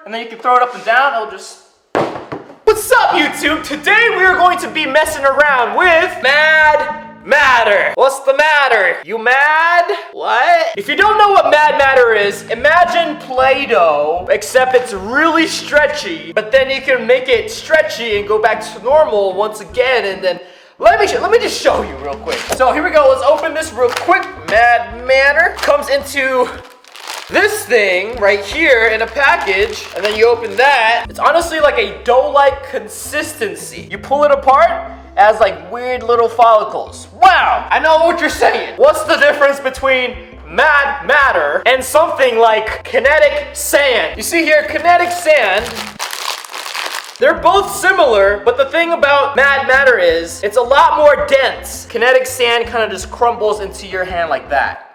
and then you can throw it up and down. It'll just... What's up, YouTube? Today we are going to be messing around with Mad Mattr. What's the matter? You mad? What? If you don't know what Mad Mattr is, imagine Play-Doh, except it's really stretchy, but then you can make it stretchy and go back to normal once again, and then let me just show you real quick. So here we go. Let's open this real quick. Mad Mattr comes into this thing right here in a package, and then you open that. It's honestly like a dough-like consistency. You pull it apart, it has like weird little follicles. Wow, I know what you're saying. What's the difference between Mad Mattr and something like kinetic sand? You see here, kinetic sand, they're both similar, but the thing about Mad Mattr is it's a lot more dense. Kinetic sand kind of just crumbles into your hand like that.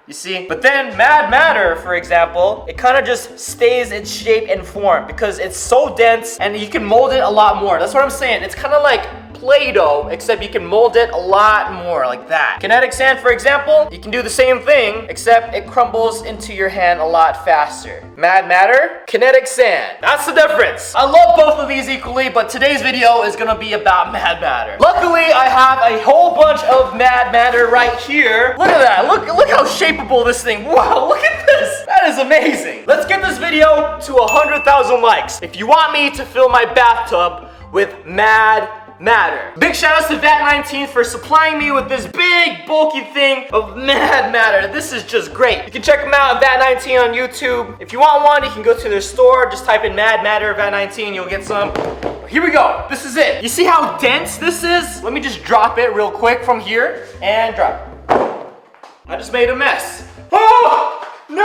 You see? But then Mad Mattr, for example, it kind of just stays its shape and form because it's so dense and you can mold it a lot more. That's what I'm saying. It's kind of like Play-Doh, except you can mold it a lot more like that. Kinetic sand, for example, you can do the same thing, except it crumbles into your hand a lot faster. Mad Mattr, kinetic sand. That's the difference. I love both of these equally, but today's video is gonna be about Mad Mattr. Luckily, I have a whole bunch of Mad Mattr right here. Look at that. Look how shapeable this thing. Wow, look at this. That is amazing. Let's get this video to 100,000 likes if you want me to fill my bathtub with Mad Mattr. Big shout outs to VAT19 for supplying me with this big bulky thing of Mad Mattr. This is just great. You can check them out at VAT19 on YouTube. If you want one, you can go to their store. Just type in Mad Mattr VAT19, you'll get some. Here we go. This is it. You see how dense this is? Let me just drop it real quick from here and drop it. I just made a mess. Oh! No!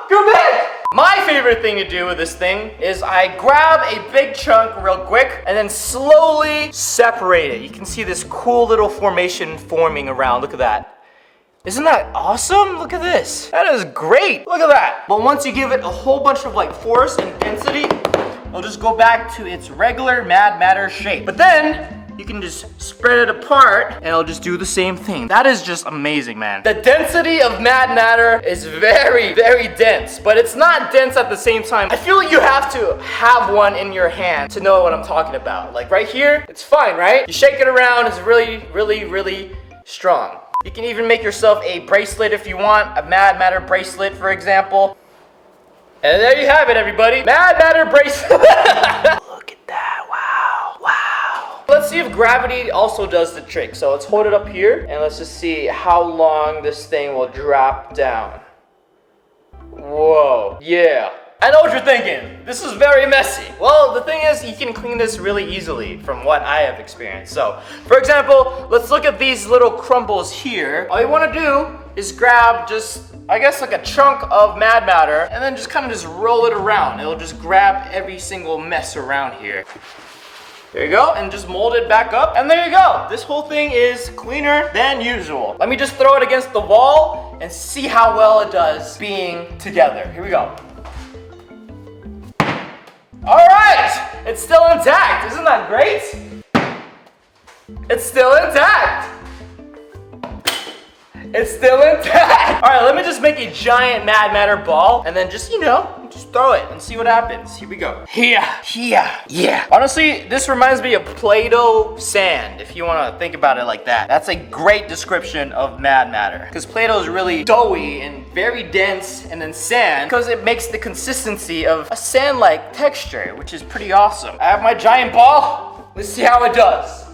Go back! My favorite thing to do with this thing is I grab a big chunk real quick and then slowly separate it. You can see this cool little formation forming around. Look at that. Isn't that awesome? Look at this. That is great. Look at that. But once you give it a whole bunch of like force and density, it'll just go back to its regular Mad Mattr shape. But then you can just spread it apart and it'll just do the same thing. That is just amazing, man. The density of Mad Mattr is very, very dense, but it's not dense at the same time. I feel like you have to have one in your hand to know what I'm talking about. Like right here, it's fine, right? You shake it around, it's really, really, really strong. You can even make yourself a bracelet if you want, a Mad Mattr bracelet, for example. And there you have it, everybody. Mad Mattr bracelet. Look at that, wow, wow. Let's see if gravity also does the trick. So let's hold it up here and let's just see how long this thing will drop down. Whoa, yeah. I know what you're thinking. This is very messy. Well, the thing is, you can clean this really easily from what I have experienced. So, for example, let's look at these little crumbles here. All you want to do is grab just, I guess, like a chunk of Mad Mattr and then just kind of just roll it around. It'll just grab every single mess around here. There you go, and just mold it back up, and there you go. This whole thing is cleaner than usual. Let me just throw it against the wall and see how well it does being together. Here we go. All right, it's still intact. Isn't that great? It's still intact. It's still intact. All right, let me just make a giant Mad Mattr ball and then just, just throw it and see what happens. Here we go. Yeah. Honestly, this reminds me of Play-Doh sand, if you want to think about it like that. That's a great description of Mad Mattr. Because Play-Doh is really doughy and very dense, and then sand, because it makes the consistency of a sand-like texture, which is pretty awesome. I have my giant ball. Let's see how it does.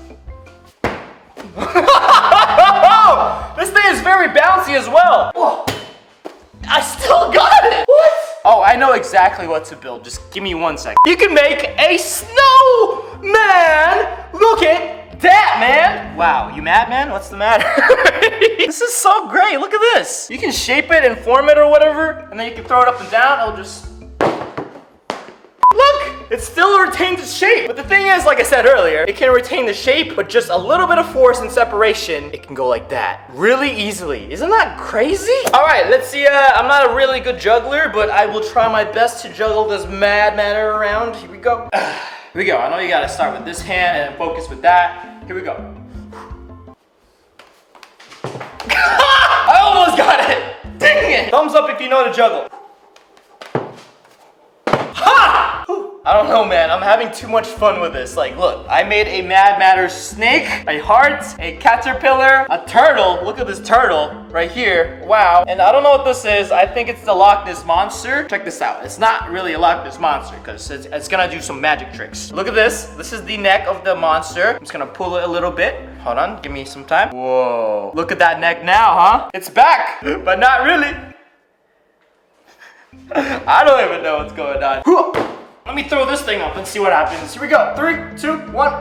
This thing is very bouncy as well. Whoa. I still got it. What? Oh, I know exactly what to build. Just give me 1 second. You can make a snowman. Look at that, man. Wow, you mad, man? What's the matter? This is so great. Look at this. You can shape it and form it or whatever, and then you can throw it up and down. It'll just... Look, it still retains its shape. But the thing is, like I said earlier, it can retain the shape, but just a little bit of force and separation, it can go like that really easily. Isn't that crazy? All right, let's see. I'm not a really good juggler, but I will try my best to juggle this Mad Mattr around. Here we go. Here we go. I know you gotta start with this hand and then focus with that. Here we go. I almost got it. Dang it. Thumbs up if you know how to juggle. I don't know, man. I'm having too much fun with this. Like, look, I made a Mad Mattr snake, a heart, a caterpillar, a turtle. Look at this turtle right here. Wow. And I don't know what this is. I think it's the Loch Ness Monster. Check this out. It's not really a Loch Ness Monster because it's gonna do some magic tricks. Look at this. This is the neck of the monster. I'm just gonna pull it a little bit. Hold on, give me some time. Whoa. Look at that neck now, huh? It's back, but not really. I don't even know what's going on. Let me throw this thing up and see what happens. Here we go. 3, 2, 1.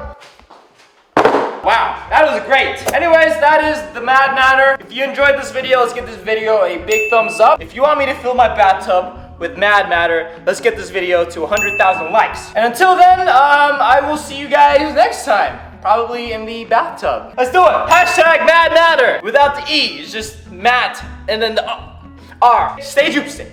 Wow, that was great. Anyways, that is the Mad Mattr. If you enjoyed this video, let's give this video a big thumbs up. If you want me to fill my bathtub with Mad Mattr, let's get this video to 100,000 likes. And until then, I will see you guys next time. Probably in the bathtub. Let's do it. Hashtag Mad Mattr. Without the E, it's just Matt and then the R. Stay juicy.